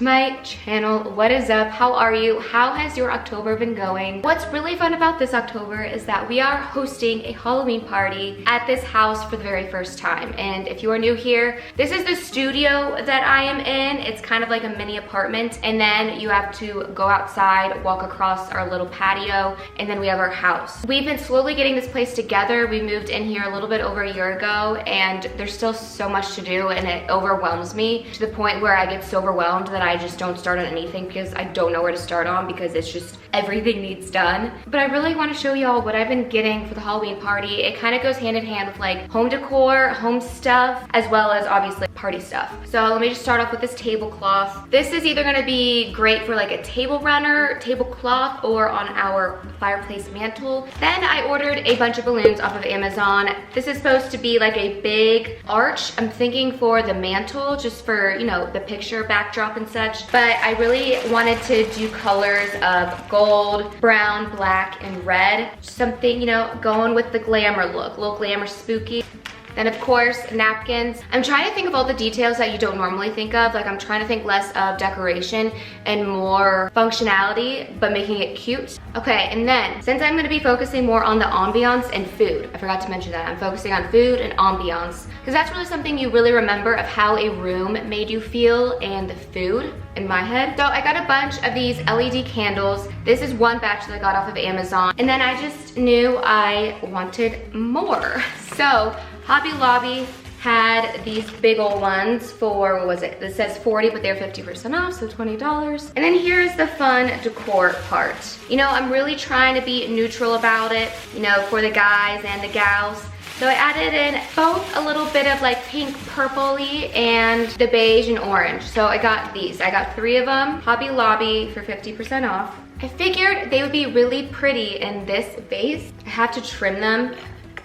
to my channel. What is up? How are you? How has your October been going? What's really fun about this October is that we are hosting a Halloween party at this house for the very first time. And if you are new here, this is the studio that I am in. It's kind of like a mini apartment, and then you have to go outside, walk across our little patio, and then we have our house. We've been slowly getting this place together. We moved in here a little bit over a year ago, and there's still so much to do, and it overwhelms me to the point where I get so overwhelmed that I just don't start on anything because I don't know where to start on, because it's just everything needs done. But I really want to show y'all what I've been getting for the Halloween party. It kind of goes hand in hand with like home decor, home stuff, as well as obviously party stuff. So let me just start off with this tablecloth. This is either going to be great for like a table runner, tablecloth, or on our fireplace mantle. Then I ordered a bunch of balloons off of Amazon. This is supposed to be like a big arch. I'm thinking for the mantle, just for, you know, the picture backdrop and such. But I really wanted to do colors of gold, brown, black, and red. Something, you know, going with the glamour look, a little glamour spooky. Then of course, napkins. I'm trying to think of all the details that you don't normally think of. Like I'm trying to think less of decoration and more functionality, but making it cute. Okay, and then since I'm gonna be focusing more on the ambiance and food, I forgot to mention that. I'm focusing on food and ambiance, because that's really something you really remember of how a room made you feel and the food in my head. So I got a bunch of these LED candles. This is one batch that I got off of Amazon. And then I just knew I wanted more. So Hobby Lobby had these big old ones for, what was it? This says 40, but they're 50% off, so $20. And then here's the fun decor part. You know, I'm really trying to be neutral about it, you know, for the guys and the gals. So I added in both a little bit of like pink purple-y and the beige and orange. So I got these. I got 3 of them, Hobby Lobby for 50% off. I figured they would be really pretty in this vase. I have to trim them,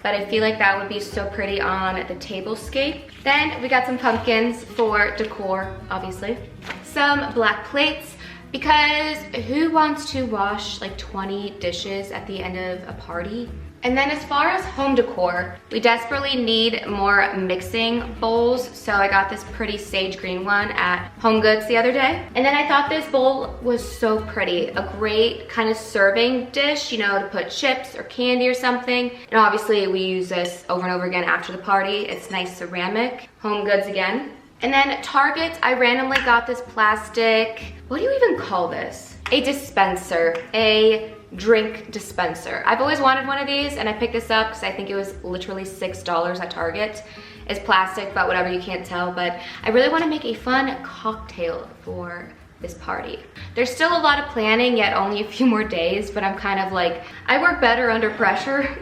but I feel like that would be so pretty on the tablescape. Then we got some pumpkins for decor, obviously. Some black plates, because who wants to wash like 20 dishes at the end of a party? And then as far as home decor, we desperately need more mixing bowls. So I got this pretty sage green one at Home Goods the other day. And then I thought this bowl was so pretty. A great kind of serving dish, you know, to put chips or candy or something. And obviously we use this over and over again after the party. It's nice ceramic. Home Goods again. And then Target, I randomly got this plastic, what do you even call this? A dispenser, a drink dispenser. I've always wanted one of these, and I picked this up because I think it was literally $6 at Target. It's plastic, but whatever, you can't tell. But I really want to make a fun cocktail for this party. There's still a lot of planning, yet only a few more days, but I'm kind of like, I work better under pressure.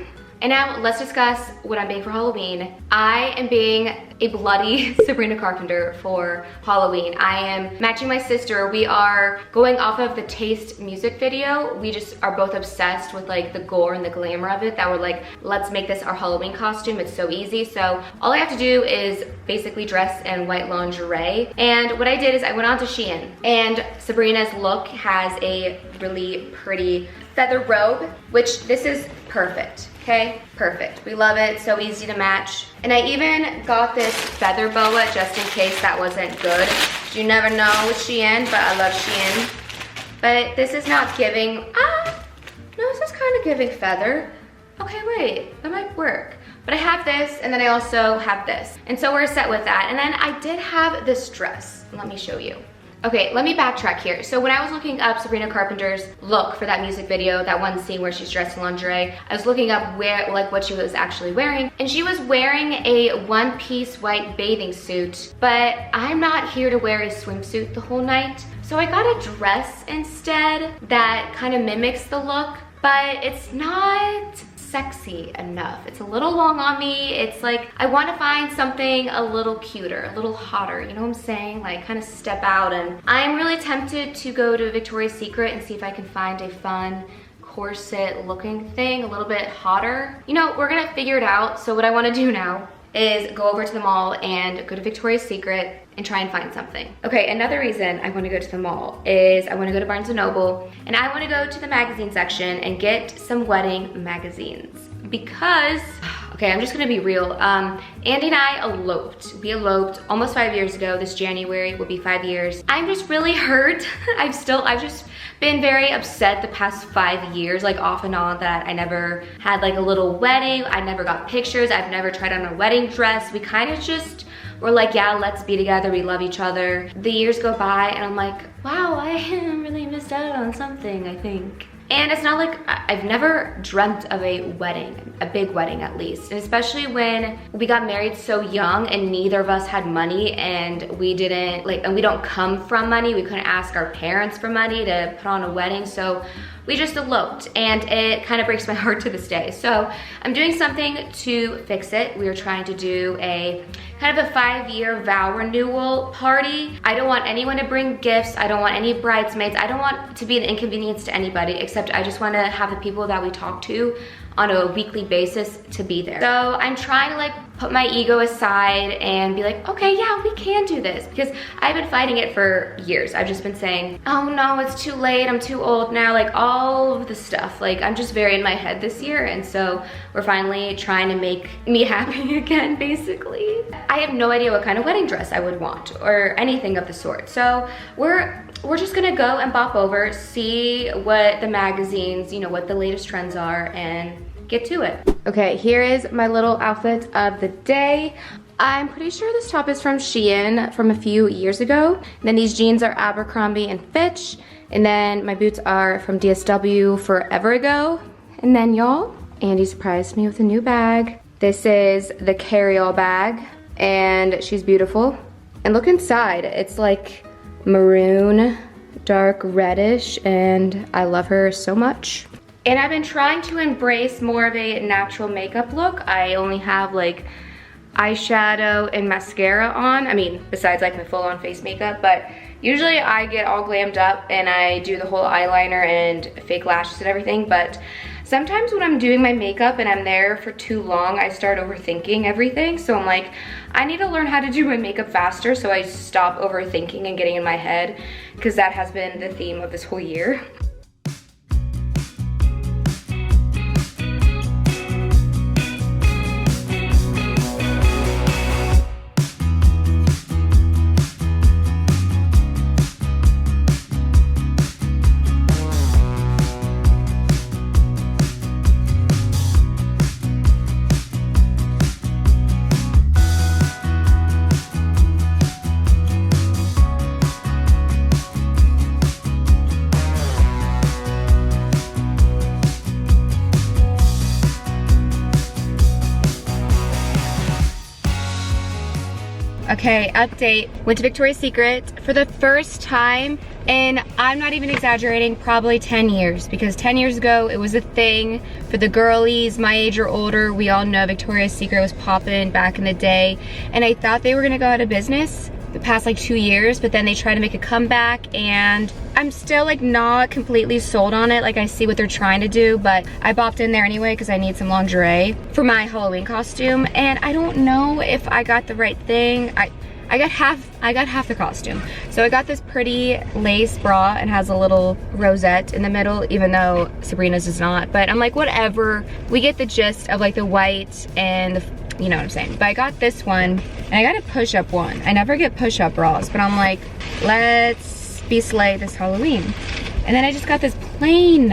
And now let's discuss what I'm being for Halloween. I am being a bloody Sabrina Carpenter for Halloween. I am matching my sister. We are going off of the Taste music video. We just are both obsessed with like the gore and the glamour of it, that we're like, let's make this our Halloween costume. It's so easy. So all I have to do is basically dress in white lingerie. And what I did is I went on to Shein, and Sabrina's look has a really pretty feather robe, which this is perfect. Okay, perfect. We love it, so easy to match. And I even got this feather boa just in case that wasn't good. You never know with Shein, but I love Shein. But this is not giving, no, this is kind of giving feather. Okay, wait, that might work. But I have this, and then I also have this. And so we're set with that. And then I did have this dress. Let me show you. Okay, let me backtrack here. So when I was looking up Sabrina Carpenter's look for that music video, that one scene where she's dressed in lingerie, I was looking up where, like, what she was actually wearing, and she was wearing a one-piece white bathing suit, but I'm not here to wear a swimsuit the whole night. So I got a dress instead that kind of mimics the look, but it's not sexy enough. It's a little long on me. It's like, I want to find something a little cuter, a little hotter, you know what I'm saying? Like kind of step out. And I'm really tempted to go to Victoria's Secret and see if I can find a fun corset looking thing, a little bit hotter. You know, we're gonna figure it out. So what I want to do now is go over to the mall and go to Victoria's Secret and try and find something. Okay, another reason I want to go to the mall is I want to go to Barnes & Noble, and I want to go to the magazine section and get some wedding magazines. because, okay, I'm just gonna be real. Andy and I eloped. We eloped almost 5 years ago. This January will be 5 years. I'm just really hurt. I've just been very upset the past 5 years, like off and on, that I never had like a little wedding. I never got pictures. I've never tried on a wedding dress. We kind of just were like, yeah, let's be together. We love each other. The years go by and I'm like, wow, I really missed out on something, I think. And it's not like, I've never dreamt of a wedding, a big wedding at least. And especially when we got married so young and neither of us had money, and we didn't, like, and we don't come from money. We couldn't ask our parents for money to put on a wedding. So we just eloped, and it kind of breaks my heart to this day. So I'm doing something to fix it. We are trying to do a kind of a 5-year vow renewal party. I don't want anyone to bring gifts. I don't want any bridesmaids. I don't want to be an inconvenience to anybody, except I just want to have the people that we talk to on a weekly basis to be there. So I'm trying to like put my ego aside and be like, okay, yeah, we can do this, because I've been fighting it for years. I've just been saying, oh no, it's too late, I'm too old now, like all of the stuff. Like I'm just very in my head this year, and so we're finally trying to make me happy again, basically. I have no idea what kind of wedding dress I would want or anything of the sort. So we're just gonna go and bop over, see what the magazines, you know, what the latest trends are, and get to it. Okay, here is my little outfit of the day. I'm pretty sure this top is from Shein from a few years ago. And then these jeans are Abercrombie and Fitch. And then my boots are from DSW forever ago. And then y'all, Andy surprised me with a new bag. This is the carry-all bag, and she's beautiful. And look inside, it's like maroon, dark reddish, and I love her so much. And I've been trying to embrace more of a natural makeup look. I only have like eyeshadow and mascara on. I mean, besides like my full-on face makeup, but usually I get all glammed up and I do the whole eyeliner and fake lashes and everything. But sometimes when I'm doing my makeup and I'm there for too long, I start overthinking everything. So I'm like, I need to learn how to do my makeup faster so I stop overthinking and getting in my head, because that has been the theme of this whole year. Okay, update. Went to Victoria's Secret for the first time, and I'm not even exaggerating, probably 10 years, because 10 years ago it was a thing for the girlies my age or older. We all know Victoria's Secret was popping back in the day, and I thought they were gonna go out of business the past like 2 years, but then they tried to make a comeback, and I'm still like not completely sold on it. Like I see what they're trying to do, but I bopped in there anyway because I need some lingerie for my Halloween costume, and I don't know if I got the right thing. I got half the costume. So I got this pretty lace bra and has a little rosette in the middle, even though Sabrina's does not. But I'm like, whatever. We get the gist of like the white and the, you know what I'm saying. But I got this one, and I got a push-up one. I never get push-up bras, but I'm like, let's be slay this Halloween. And then I just got this plain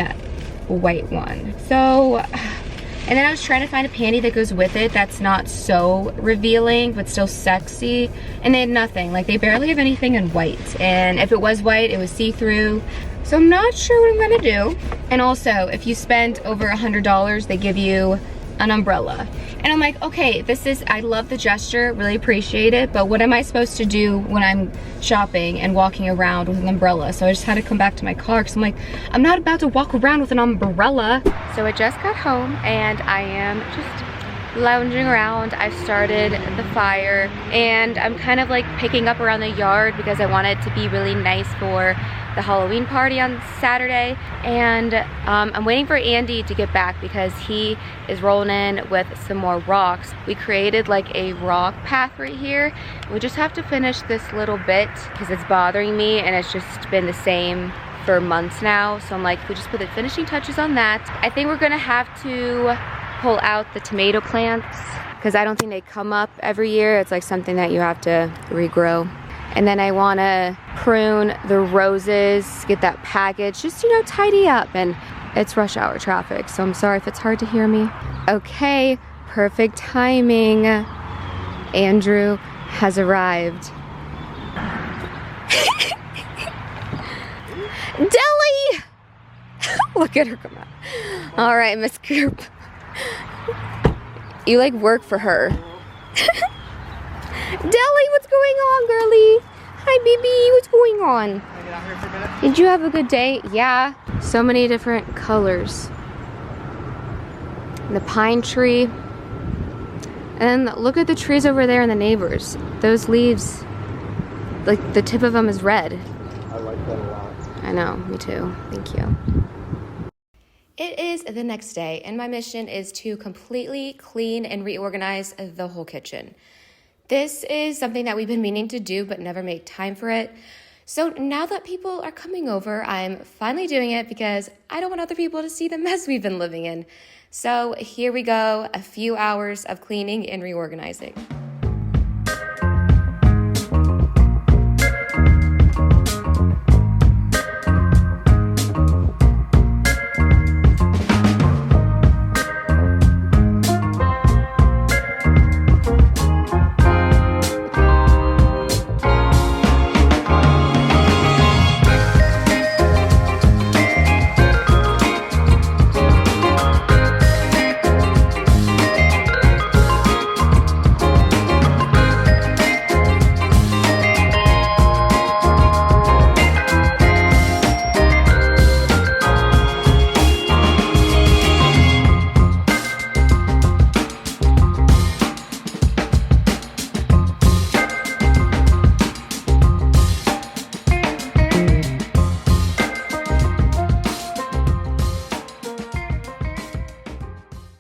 white one. So, and then I was trying to find a panty that goes with it that's not so revealing, but still sexy. And they had nothing. Like, they barely have anything in white. And if it was white, it was see-through. So I'm not sure what I'm gonna do. And also, if you spend over $100, they give you an umbrella. And I'm like, okay, this is, I love the gesture, really appreciate it, but what am I supposed to do when I'm shopping and walking around with an umbrella? So I just had to come back to my car, because I'm like, I'm not about to walk around with an umbrella. So I just got home, and I am just lounging around. I started the fire, and I'm kind of like picking up around the yard because I want it to be really nice for the Halloween party on Saturday. And I'm waiting for Andy to get back because he is rolling in with some more rocks. We created like a rock path right here. We just have to finish this little bit because it's bothering me, and it's just been the same for months now. So I'm like, if we just put the finishing touches on that, I think we're gonna have to pull out the tomato plants because I don't think they come up every year. It's like something that you have to regrow. And then I want to prune the roses, get that package, just, you know, tidy up. And it's rush hour traffic, so I'm sorry if it's hard to hear me. Okay, perfect timing. Andrew has arrived. Deli! Look at her come out. All right, Miss Coop. You like work for her. Deli, what's going on, girly? Hi, baby, what's going on? Can I get out here for a minute? Did you have a good day? Yeah. So many different colors. The pine tree. And look at the trees over there and the neighbors. Those leaves, like the tip of them is red. I like that a lot. I know, me too. Thank you. It is the next day, and my mission is to completely clean and reorganize the whole kitchen. This is something that we've been meaning to do, but never made time for it. So now that people are coming over, I'm finally doing it because I don't want other people to see the mess we've been living in. So here we go, a few hours of cleaning and reorganizing.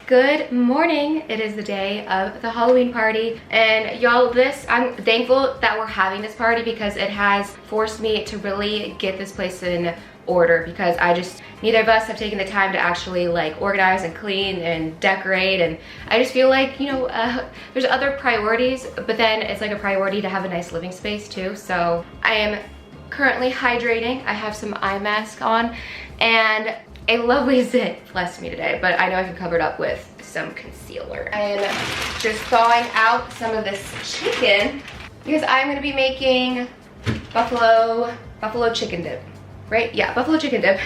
Good morning. It is the day of the Halloween party, and y'all, I'm thankful that we're having this party because it has forced me to really get this place in order, because neither of us have taken the time to actually like organize and clean and decorate, and I just feel like, you know, there's other priorities, but then it's like a priority to have a nice living space too. So I am currently hydrating. I have some eye mask on, and a lovely zit blessed me today, but I know I can cover it up with some concealer. I am just thawing out some of this chicken because I'm gonna be making buffalo chicken dip, right? Yeah, buffalo chicken dip.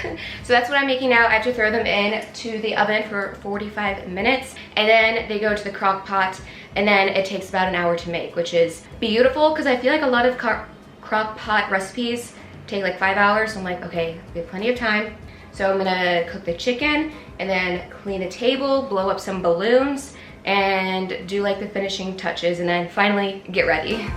So that's what I'm making now. I have to throw them in to the oven for 45 minutes, and then they go to the crock pot, and then it takes about an hour to make, which is beautiful because I feel like a lot of crock pot recipes take like 5 hours. So I'm like, okay, we have plenty of time. So I'm gonna cook the chicken and then clean the table, blow up some balloons, and do like the finishing touches, and then finally get ready.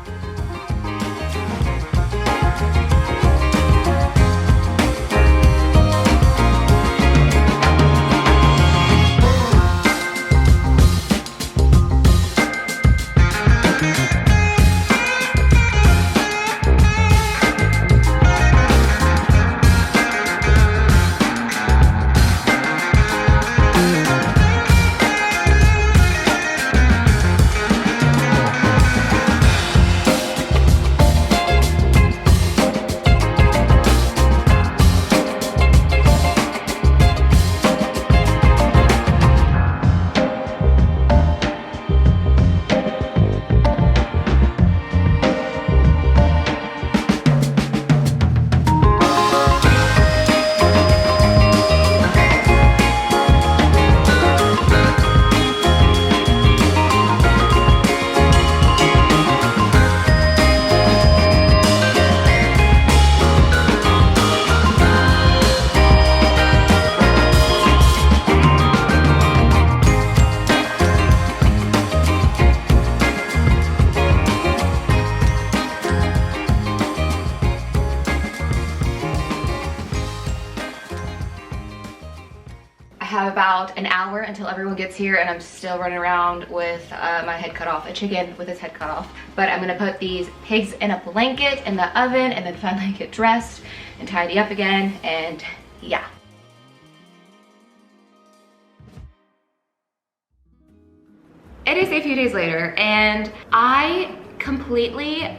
have about an hour until everyone gets here, and I'm still running around with my head cut off, a chicken with his head cut off. But I'm gonna put these pigs in a blanket in the oven and then finally get dressed and tidy up again, and yeah. It is a few days later, and I completely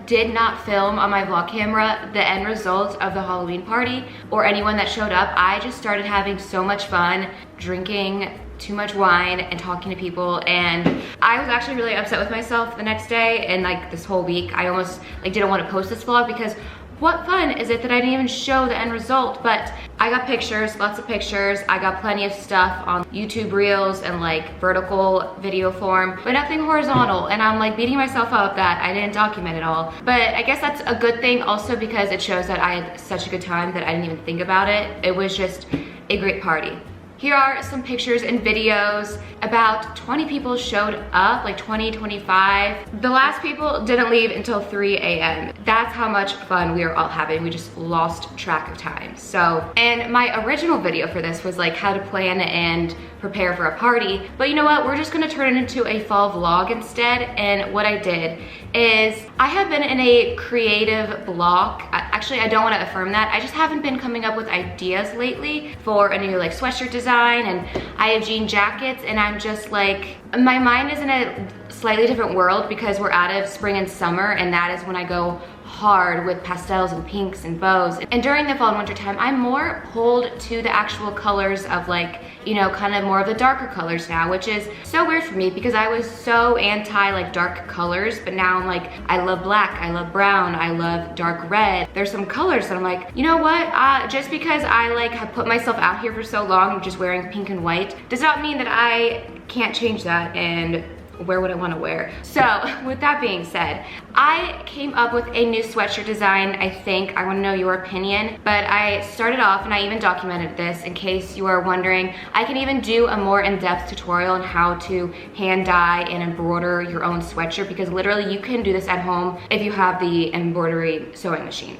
did not film on my vlog camera the end result of the Halloween party or anyone that showed up. I just started having so much fun, drinking too much wine and talking to people, and I was actually really upset with myself the next day and this whole week. I almost didn't want to post this vlog because what fun is it that I didn't even show the end result? But I got pictures, lots of pictures. I got plenty of stuff on YouTube Reels and vertical video form, but nothing horizontal. And I'm beating myself up that I didn't document it all. But I guess that's a good thing also because it shows that I had such a good time that I didn't even think about it. It was just a great party. Here are some pictures and videos. About 20 people showed up, 20, 25. The last people didn't leave until 3 a.m. That's how much fun we were all having. We just lost track of time. So, and my original video for this was how to plan and prepare for a party. But you know what? We're just gonna turn it into a fall vlog instead. And what I did is I have been in a creative block. Actually, I don't wanna affirm that. I just haven't been coming up with ideas lately for a new sweatshirt design, and I have jean jackets, and I'm just my mind is in a slightly different world because we're out of spring and summer, and that is when I go hard with pastels and pinks and bows. And during the fall and winter time, I'm more pulled to the actual colors of kind of more of the darker colors now, which is so weird for me because I was so anti dark colors, but now I'm I love black, I love brown, I love dark red. There's some colors that I'm you know what? Just because I have put myself out here for so long just wearing pink and white does not mean that I can't change that and wear what I want to wear. So with that being said, I came up with a new sweatshirt design. I think I want to know your opinion, but I started off and I even documented this in case you are wondering. I can even do a more in-depth tutorial on how to hand dye and embroider your own sweatshirt because literally you can do this at home if you have the embroidery sewing machine.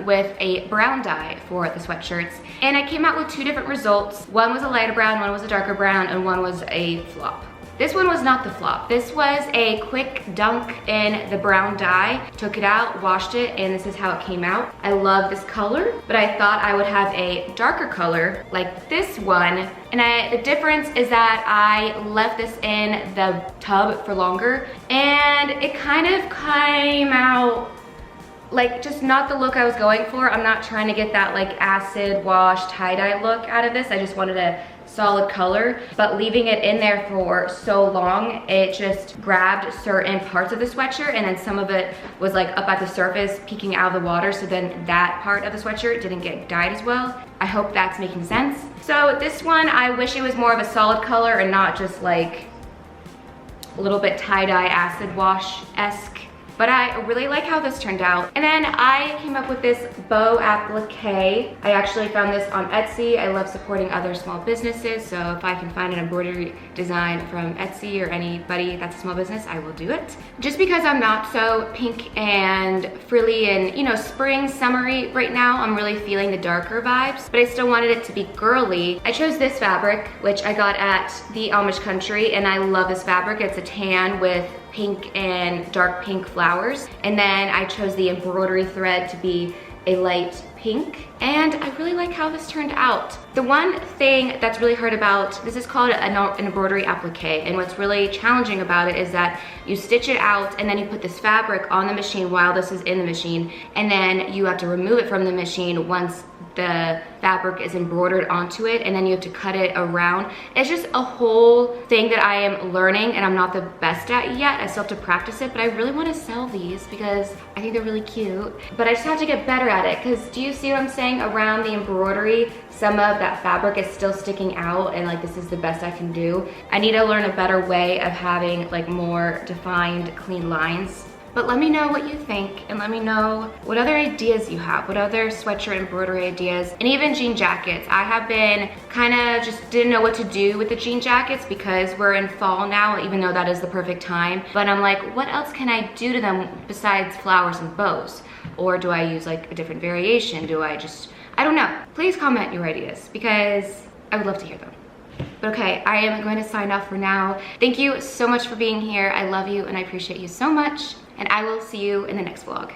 With a brown dye for the sweatshirts, and I came out with two different results. One was a lighter brown, one was a darker brown, and one was a flop. This one was not the flop. This was a quick dunk in the brown dye. Took it out, washed it, and this is how it came out. I love this color, but I thought I would have a darker color like this one. And the difference is that I left this in the tub for longer, and it kind of came out just not the look I was going for. I'm not trying to get that acid wash tie-dye look out of this. I just wanted a solid color, but leaving it in there for so long, it just grabbed certain parts of the sweatshirt, and then some of it was up at the surface peeking out of the water, so then that part of the sweatshirt didn't get dyed as well. I hope that's making sense. So this one, I wish it was more of a solid color and not just a little bit tie-dye acid wash-esque. But I really like how this turned out. And then I came up with this bow applique. I actually found this on Etsy. I love supporting other small businesses, so if I can find an embroidery design from Etsy or anybody that's a small business, I will do it. Just because I'm not so pink and frilly and spring, summery right now, I'm really feeling the darker vibes, but I still wanted it to be girly. I chose this fabric, which I got at the Amish Country, and I love this fabric. It's a tan with pink and dark pink flowers. And then I chose the embroidery thread to be a light pink. and I really like how this turned out. The one thing that's really hard about, this is called an embroidery applique, and what's really challenging about it is that you stitch it out and then you put this fabric on the machine while this is in the machine, and then you have to remove it from the machine once the fabric is embroidered onto it, and then you have to cut it around. It's just a whole thing that I am learning and I'm not the best at yet. I still have to practice it, but I really want to sell these because I think they're really cute. But I just have to get better at it, because do you see what I'm saying? Around the embroidery, some of that fabric is still sticking out, and like this is the best I can do. I need to learn a better way of having like more defined, clean lines. But let me know what you think, and let me know what other ideas you have, what other sweatshirt embroidery ideas, and even jean jackets. I have been kind of just didn't know what to do with the jean jackets because we're in fall now, even though that is the perfect time. But I'm like, what else can I do to them besides flowers and bows? Or do I use like a different variation? I don't know. Please comment your ideas because I would love to hear them. But okay, I am going to sign off for now. Thank you so much for being here. I love you and I appreciate you so much. And I will see you in the next vlog.